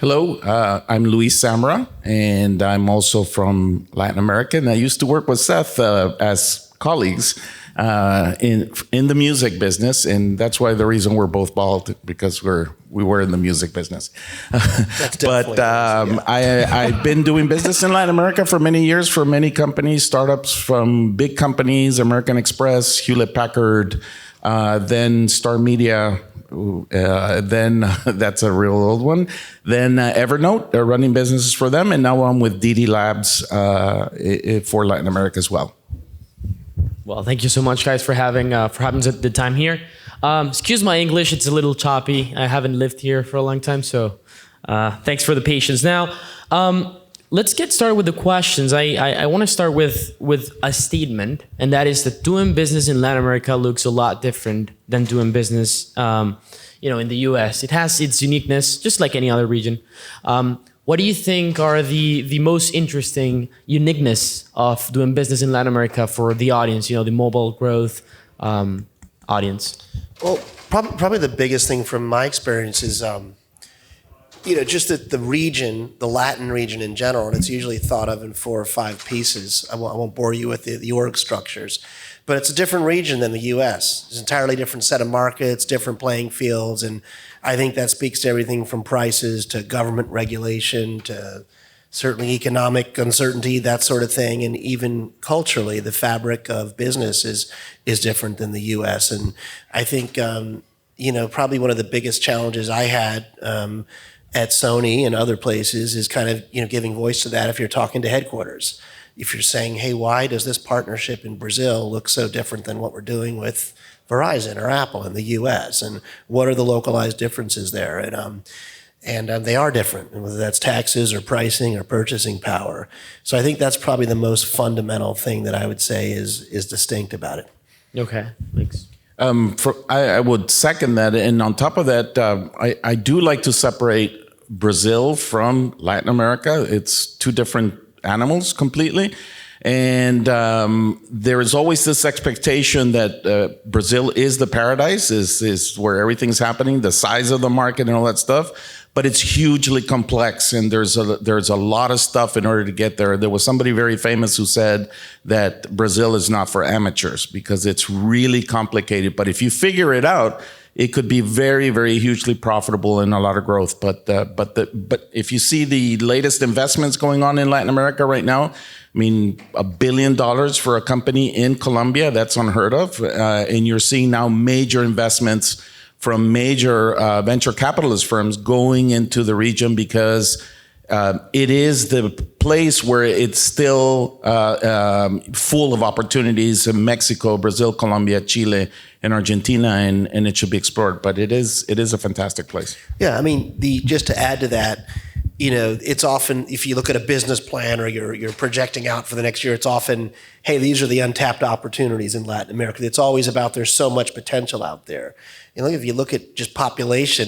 Hello, I'm Luis Samra, and I'm also from Latin America. And I used to work with Seth as colleagues in the music business, and that's why the reason we're both bald, because we were in the music business. But I've been doing business in Latin America for many years for many companies, startups from big companies, American Express, Hewlett Packard, then Star Media. Then that's a real old one. Then Evernote, running businesses for them, and now I'm with DiDi Labs for Latin America as well. Well, thank you so much, guys, for having the time here. Excuse my English; it's a little choppy. I haven't lived here for a long time, so thanks for the patience. Now, let's get started with the questions. I want to start with a statement, and that is that doing business in Latin America looks a lot different than doing business, in the U.S. It has its uniqueness, just like any other region. What do you think are the most interesting uniqueness of doing business in Latin America for the audience? The mobile growth audience. Well, probably the biggest thing from my experience is. Just that the region, the Latin region in general, and it's usually thought of in 4 or 5 pieces. I won't bore you with the org structures, but it's a different region than the U.S. It's an entirely different set of markets, different playing fields, and I think that speaks to everything from prices to government regulation to certainly economic uncertainty, that sort of thing, and even culturally, the fabric of business is different than the U.S. And I think probably one of the biggest challenges I had. At Sony and other places is kind of giving voice to that if you're talking to headquarters. If you're saying, hey, why does this partnership in Brazil look so different than what we're doing with Verizon or Apple in the US? And what are the localized differences there? And they are different, whether that's taxes or pricing or purchasing power. So I think that's probably the most fundamental thing that I would say is distinct about it. Okay, thanks. I would second that. And on top of that, I do like to separate Brazil from Latin America. It's 2 different animals completely. And there is always this expectation that Brazil is the paradise, is where everything's happening, the size of the market and all that stuff. But it's hugely complex, and there's a lot of stuff in order to get there. There was somebody very famous who said that Brazil is not for amateurs because it's really complicated. But if you figure it out, it could be very, very hugely profitable and a lot of growth. But if you see the latest investments going on in Latin America right now, I mean, $1 billion for a company in Colombia, that's unheard of. And you're seeing now major investments from major venture capitalist firms going into the region because it is the place where it's still full of opportunities in Mexico, Brazil, Colombia, Chile, and Argentina, and it should be explored. But it is a fantastic place. Yeah, I mean, just to add to that, it's often, if you look at a business plan or you're projecting out for the next year, it's often, hey, these are the untapped opportunities in Latin America. It's always about there's so much potential out there. If you look at just population,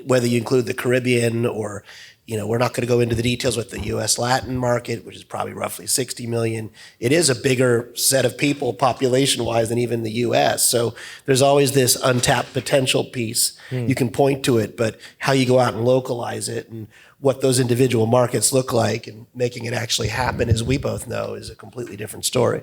whether you include the Caribbean or, we're not going to go into the details with the U.S. Latin market, which is probably roughly 60 million. It is a bigger set of people population-wise than even the U.S. So there's always this untapped potential piece. You can point to it, but how you go out and localize it and what those individual markets look like and making it actually happen, as we both know, is a completely different story.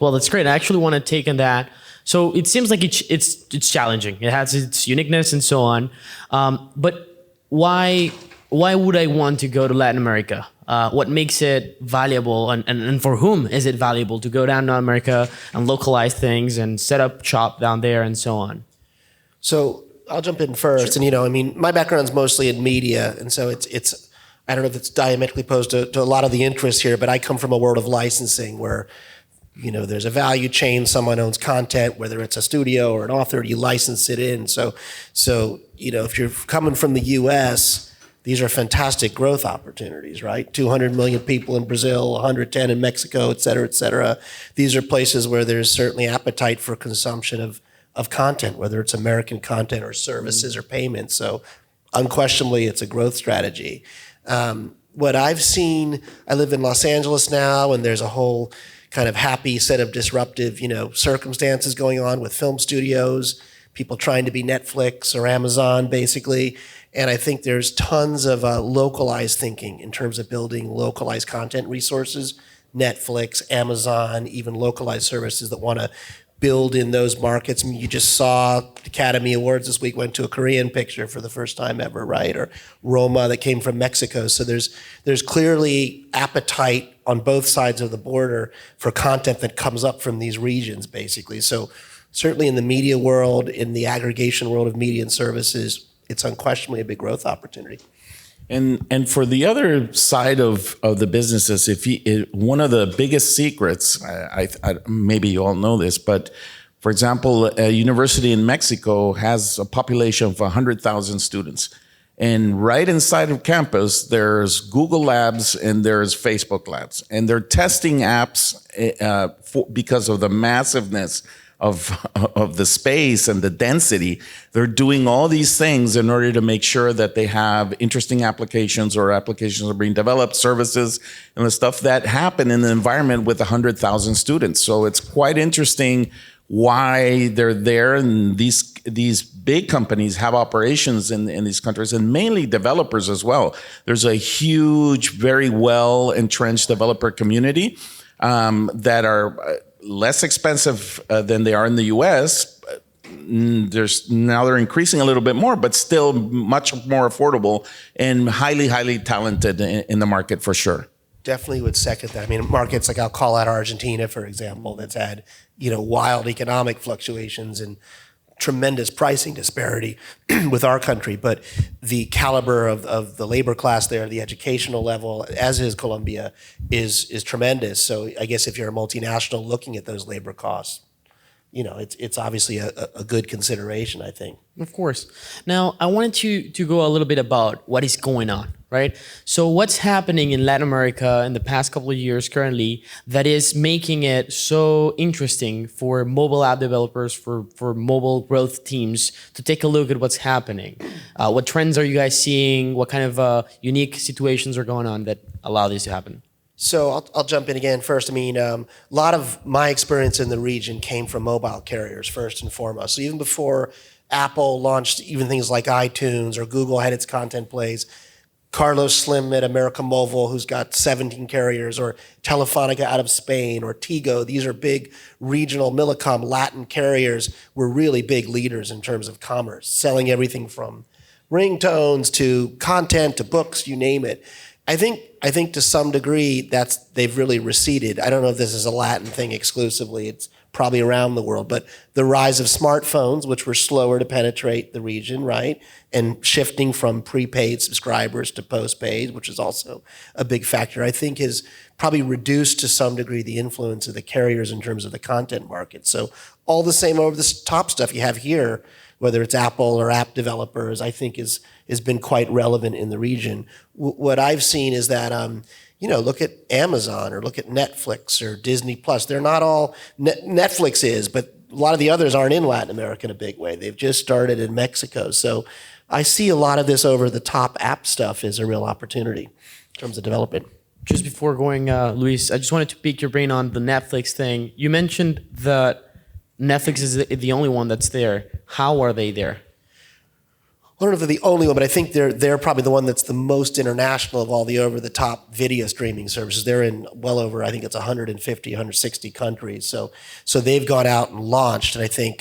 Well, that's great. I actually want to take on that. So it seems like it's challenging. It has its uniqueness and so on. But why would I want to go to Latin America? What makes it valuable, and for whom is it valuable to go down to America and localize things and set up shop down there and so on? So I'll jump in first. Sure. And my background's mostly in media, and so it's I don't know if it's diametrically opposed to a lot of the interests here, but I come from a world of licensing where there's a value chain. Someone owns content, whether it's a studio or an author, you license it in. So if you're coming from the U.S., these are fantastic growth opportunities, right? 200 million people in Brazil, 110 in Mexico, et cetera, et cetera. These are places where there's certainly appetite for consumption of content, whether it's American content or services or payments. So unquestionably, it's a growth strategy. What I've seen, I live in Los Angeles now, and there's a whole kind of happy set of disruptive, circumstances going on with film studios. people trying to be Netflix or Amazon, basically. And I think there's tons of localized thinking in terms of building localized content resources, Netflix, Amazon, even localized services that want to build in those markets. I mean, you just saw the Academy Awards this week went to a Korean picture for the first time ever, right? Or Roma that came from Mexico. So there's clearly appetite on both sides of the border for content that comes up from these regions, basically. So certainly in the media world, in the aggregation world of media and services, it's unquestionably a big growth opportunity. And for the other side of the businesses, one of the biggest secrets, maybe you all know this, but for example, a university in Mexico has a population of 100,000 students. And right inside of campus, there's Google Labs and there's Facebook Labs. And they're testing apps because of the massiveness of the space and the density. They're doing all these things in order to make sure that they have interesting applications, or applications are being developed, services, and the stuff that happen in an environment with 100,000 students. So it's quite interesting why they're there, and these big companies have operations in these countries, and mainly developers as well. There's a huge, very well entrenched developer community that are less expensive than they are in the US. They're increasing a little bit more, but still much more affordable and highly, highly talented in the market for sure. Definitely would second that. I mean, markets like, I'll call out Argentina, for example, that's had, wild economic fluctuations and tremendous pricing disparity with our country, but the caliber of the labor class there, the educational level, as is Colombia, is tremendous. So I guess if you're a multinational looking at those labor costs, it's obviously a good consideration, I think. Of course. Now, I wanted to go a little bit about what is going on, right? So what's happening in Latin America in the past couple of years currently that is making it so interesting for mobile app developers, for mobile growth teams to take a look at what's happening? What trends are you guys seeing? What kind of unique situations are going on that allow this to happen? So I'll jump in again first. I mean, a lot of my experience in the region came from mobile carriers first and foremost. So even before Apple launched even things like iTunes, or Google had its content plays, Carlos Slim at America Mobile, who's got 17 carriers, or Telefonica out of Spain, or Tigo. These are big regional Millicom Latin carriers, were really big leaders in terms of commerce, selling everything from ringtones to content to books, you name it. I think to some degree they've really receded. I don't know if this is a Latin thing exclusively. It's probably around the world, but the rise of smartphones, which were slower to penetrate the region, right? And shifting from prepaid subscribers to postpaid, which is also a big factor, I think has probably reduced to some degree the influence of the carriers in terms of the content market. So all the same over the top stuff you have here, whether it's Apple or app developers, I think has been quite relevant in the region. What I've seen is that, look at Amazon, or look at Netflix or Disney Plus. They're not all, Netflix is, but a lot of the others aren't in Latin America in a big way. They've just started in Mexico. So I see a lot of this over the top app stuff as a real opportunity in terms of development. Just before going, Luis, I just wanted to pick your brain on the Netflix thing. You mentioned that Netflix is the only one that's there. How are they there? I don't know if they're the only one, but I think they're probably the one that's the most international of all the over-the-top video streaming services. They're in well over, I think it's 150, 160 countries. So they've gone out and launched, and I think,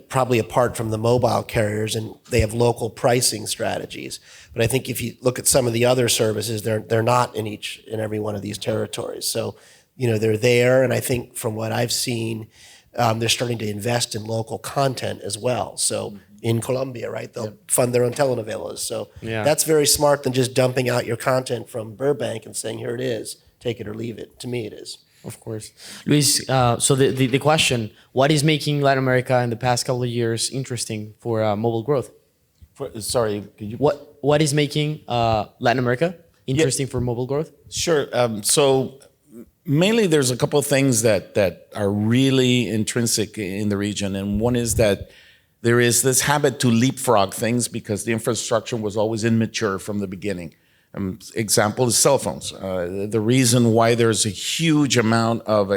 probably apart from the mobile carriers, and they have local pricing strategies. But I think if you look at some of the other services, they're not in every one of these territories. So, they're there, and I think from what I've seen, they're starting to invest in local content as well. So in Colombia, right, they'll fund their own telenovelas. So that's very smart than just dumping out your content from Burbank and saying, here it is, take it or leave it. To me, it is. Of course. Luis, so the question, what is making Latin America in the past couple of years interesting for mobile growth? Sorry, could you? What is making Latin America interesting for mobile growth? Sure. So mainly there's a couple of things that are really intrinsic in the region. And one is that there is this habit to leapfrog things because the infrastructure was always immature from the beginning. Example is cell phones. The reason why there's a huge amount of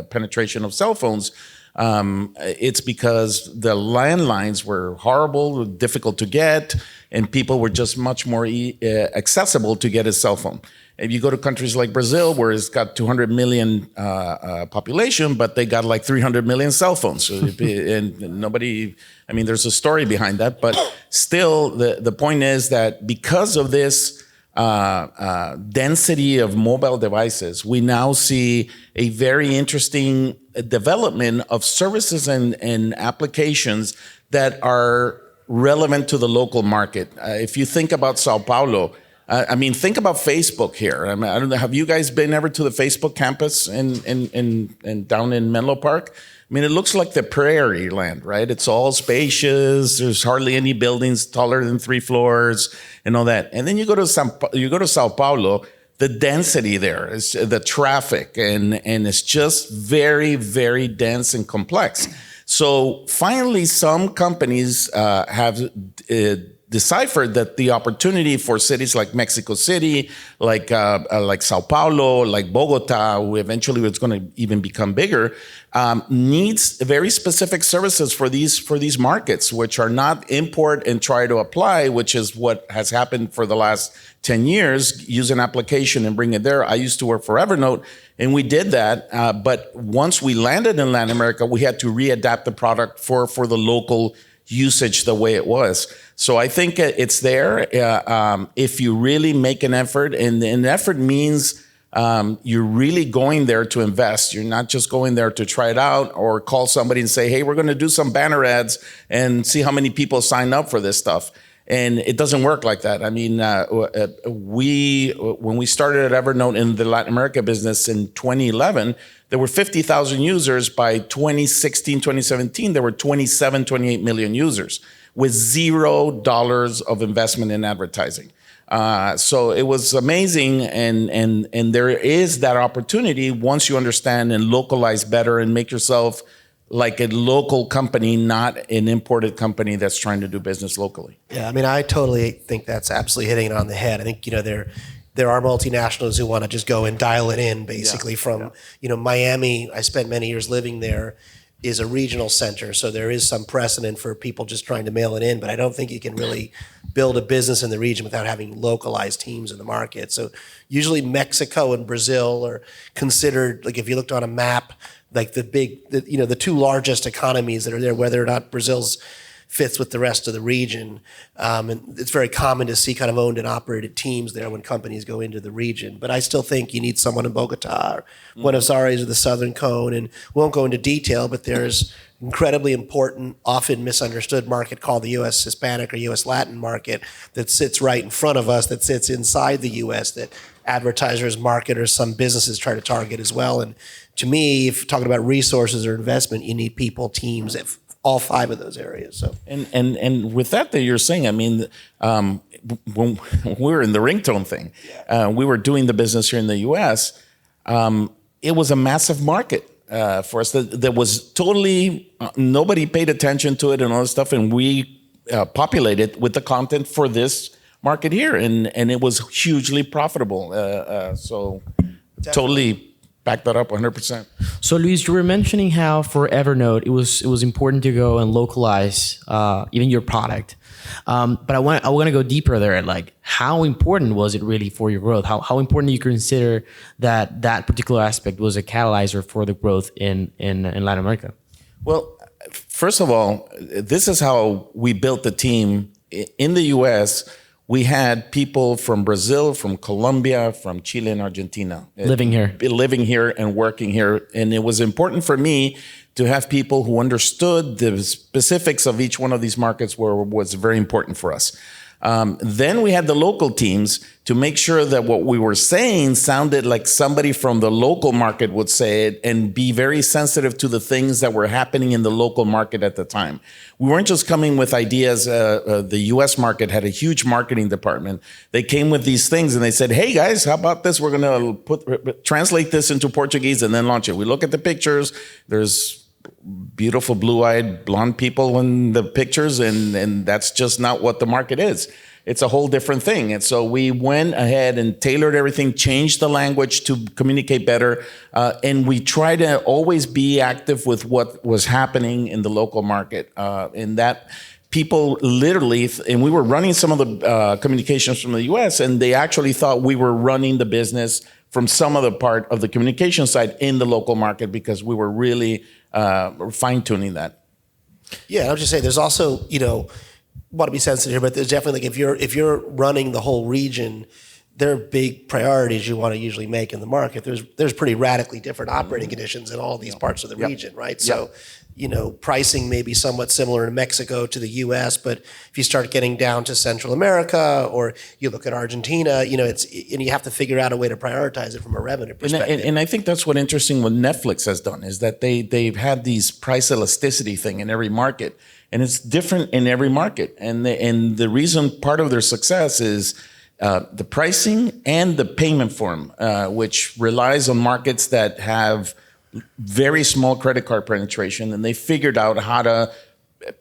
penetration of cell phones It's because the landlines were horrible, difficult to get, and people were just much more accessible to get a cell phone. If you go to countries like Brazil, where it's got 200 million population, but they got like 300 million cell phones. So and nobody, I mean, there's a story behind that, but still the point is that because of this density of mobile devices, we now see a very interesting development of services and applications that are relevant to the local market. If you think about Sao Paulo, I mean, think about Facebook here. I mean, I don't know. Have you guys been ever to the Facebook campus in down in Menlo Park? I mean, it looks like the prairie land, right? It's all spacious. There's hardly any buildings taller than 3 floors and all that. And then you go to Sao Paulo. The density there is the traffic, and it's just very, very dense and complex. So finally, some companies have deciphered that the opportunity for cities like Mexico City, like Sao Paulo, like Bogota, who eventually it's going to even become bigger, needs very specific services for these markets, which are not import and try to apply, which is what has happened for the last 10 years. Use an application and bring it there. I used to work for Evernote, and we did that. But once we landed in Latin America, we had to readapt the product for the local usage the way it was. So I think it's there if you really make an effort, and an effort means you're really going there to invest. You're not just going there to try it out or call somebody and say, hey, we're going to do some banner ads and see how many people sign up for this stuff. And it doesn't work like that. I mean, when we started at Evernote in the Latin America business in 2011, there were 50,000 users. By 2016, 2017, there were 27, 28 million users with $0 of investment in advertising. So it was amazing, and there is that opportunity once you understand and localize better and make yourself like a local company, not an imported company that's trying to do business locally. Yeah, I mean, I totally think that's absolutely hitting it on the head. I think, there are multinationals who want to just go and dial it in, basically, from Miami. I spent many years living there, is a regional center, so there is some precedent for people just trying to mail it in, but I don't think you can really build a business in the region without having localized teams in the market. So usually Mexico and Brazil are considered, like if you looked on a map, like the 2 largest economies that are there, whether or not Brazil's fits with the rest of the region. And it's very common to see kind of owned and operated teams there when companies go into the region. But I still think you need someone in Bogota or Buenos Aires or the Southern Cone. And we won't go into detail, but there's incredibly important, often misunderstood market called the U.S. Hispanic or U.S. Latin market that sits right in front of us, that sits inside the U.S., that advertisers, marketers, some businesses try to target as well. And to me, if you're talking about resources or investment, you need people, teams, all 5 of those areas. So and with that you're saying, I mean, when we were in the ringtone thing, we were doing the business here in the U.S. It was a massive market for us that was totally nobody paid attention to it and all this stuff, and we populated with the content for this market here, and it was hugely profitable. So definitely. Totally back that up 100%. So Luis, you were mentioning how for Evernote it was important to go and localize even your product. But I want to go deeper there. Like, how important was it really for your growth? How important do you consider that particular aspect was a catalyzer for the growth in Latin America? Well, first of all, this is how we built the team in the U.S. We had people from Brazil, from Colombia, from Chile and Argentina. Living here and working here. And it was important for me to have people who understood the specifics of each one of these markets was very important for us. Then we had the local teams to make sure that what we were saying sounded like somebody from the local market would say it, and be very sensitive to the things that were happening in the local market at the time. We weren't just coming with ideas. The US market had a huge marketing department. They came with these things and they said, hey guys, how about this? We're going to translate this into Portuguese and then launch it. We look at the pictures. There's beautiful blue-eyed blonde people in the pictures, and that's just not what the market is. It's a whole different thing. And so we went ahead and tailored everything, changed the language to communicate better, and we try to always be active with what was happening in the local market. In that, people literally, and we were running some of the communications from the US, and they actually thought we were running the business from some other part of the communication side in the local market, because we were really fine-tuning that. Yeah, I was just saying, there's also, want to be sensitive here, but there's definitely, like, if you're running the whole region, there are big priorities you want to usually make in the market. There's pretty radically different operating conditions in all these parts of the region, right? So, pricing may be somewhat similar in Mexico to the U.S., but if you start getting down to Central America, or you look at Argentina, and you have to figure out a way to prioritize it from a revenue perspective. And I think that's what interesting what Netflix has done, is that they've had these price elasticity thing in every market, and it's different in every market. And the reason part of their success is the pricing and the payment form, which relies on markets that have very small credit card penetration, and they figured out how to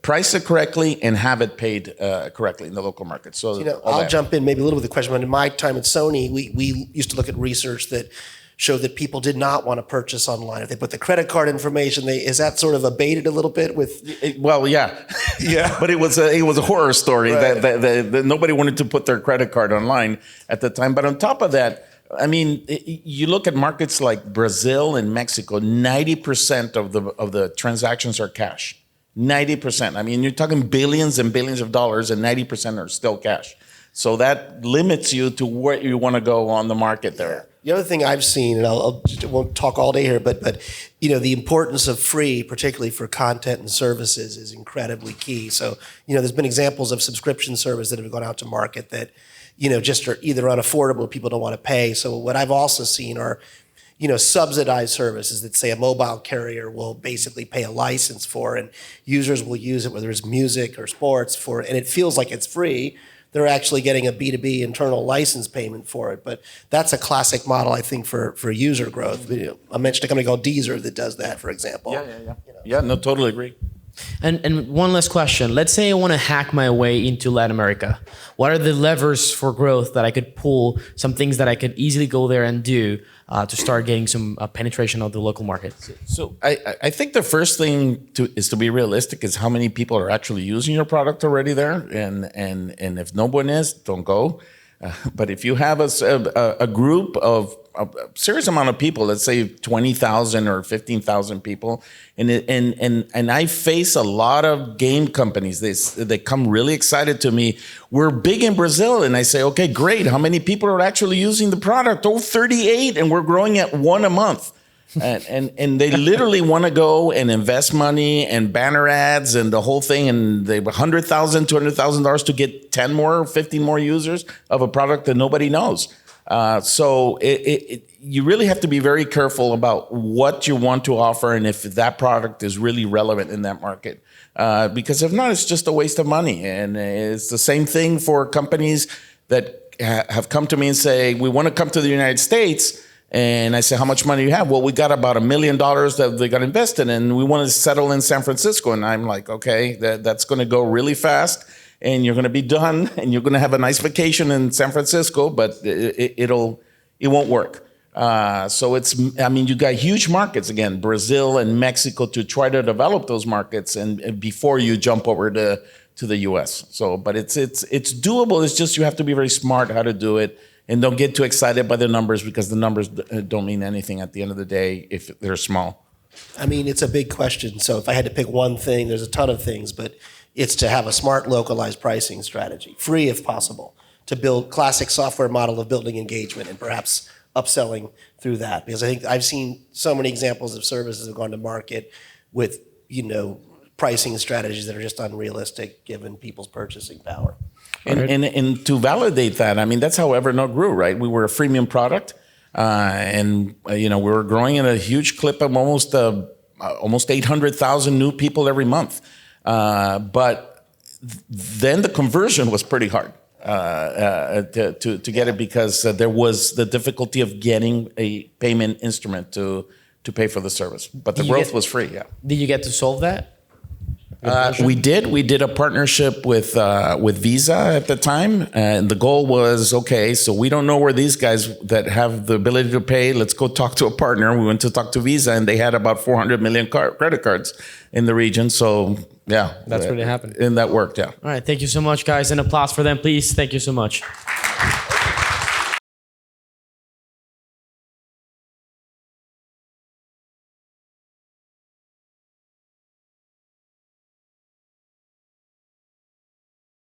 price it correctly and have it paid correctly in the local market. So I'll jump in maybe a little with the question. But in my time at Sony, we used to look at research that showed that people did not want to purchase online. If they put the credit card information, is that sort of abated a little bit with? Well, yeah, yeah. But it was a horror story, right, that nobody wanted to put their credit card online at the time. But on top of that, I mean, you look at markets like Brazil and Mexico, 90% of the transactions are cash. 90%. I mean, you're talking billions and billions of dollars, and 90% are still cash. So that limits you to where you want to go on the market there. The other thing I've seen, and I won't talk all day here, but the importance of free, particularly for content and services, is incredibly key. So there's been examples of subscription service that have gone out to market that just are either unaffordable, people don't want to pay. So what I've also seen are subsidized services that, say, a mobile carrier will basically pay a license for, and users will use it, whether it's music or sports, and it feels like it's free. They're actually getting a B2B internal license payment for it. But that's a classic model, I think, for user growth. I mentioned a company called Deezer that does that, for example. Yeah, no, totally agree. And one last question. Let's say I want to hack my way into Latin America. What are the levers for growth that I could pull, some things that I could easily go there and do to start getting some penetration of the local market? So I think the first thing is to be realistic is how many people are actually using your product already there. And if no one is, don't go. But if you have a group of a serious amount of people, let's say 20,000 or 15,000 people, and I face a lot of game companies. They come really excited to me. We're big in Brazil, and I say, okay, great. How many people are actually using the product? Oh, 38, and we're growing at 1 a month. And they literally want to go and invest money and banner ads and the whole thing, and they have $100,000, $200,000 to get 10 more, 15 more users of a product that nobody knows. So you really have to be very careful about what you want to offer and if that product is really relevant in that market. Because if not, it's just a waste of money. And it's the same thing for companies that have come to me and say, we want to come to the United States. And I say, how much money do you have? Well, we got about $1 million that they got invested in. We want to settle in San Francisco. And I'm like, okay, that's going to go really fast. And you're going to be done. And you're going to have a nice vacation in San Francisco. But it won't work. So you got huge markets, again, Brazil and Mexico, to try to develop those markets and before you jump over to the US. So, but it's doable. It's just you have to be very smart how to do it. And don't get too excited by the numbers, because the numbers don't mean anything at the end of the day if they're small. I mean, it's a big question. So if I had to pick one thing, there's a ton of things, but it's to have a smart localized pricing strategy, free if possible, to build classic software model of building engagement and perhaps upselling through that. Because I think I've seen so many examples of services that have gone to market with, pricing strategies that are just unrealistic given people's purchasing power. And to validate that, I mean, that's how Evernote grew, right? We were a freemium product, and we were growing at a huge clip of almost 800,000 new people every month. But then the conversion was pretty hard to get it, because there was the difficulty of getting a payment instrument to to pay for the service. But the Did you growth get- was free, yeah. Did you get to solve that? We did. We did a partnership with Visa at the time, and the goal was, okay, so we don't know where these guys that have the ability to pay. Let's go talk to a partner. We went to talk to Visa, and they had about 400 million credit cards in the region. So yeah, That's where it happened. and that worked. Yeah. All right. Thank you so much, guys. An applause for them, please. Thank you so much.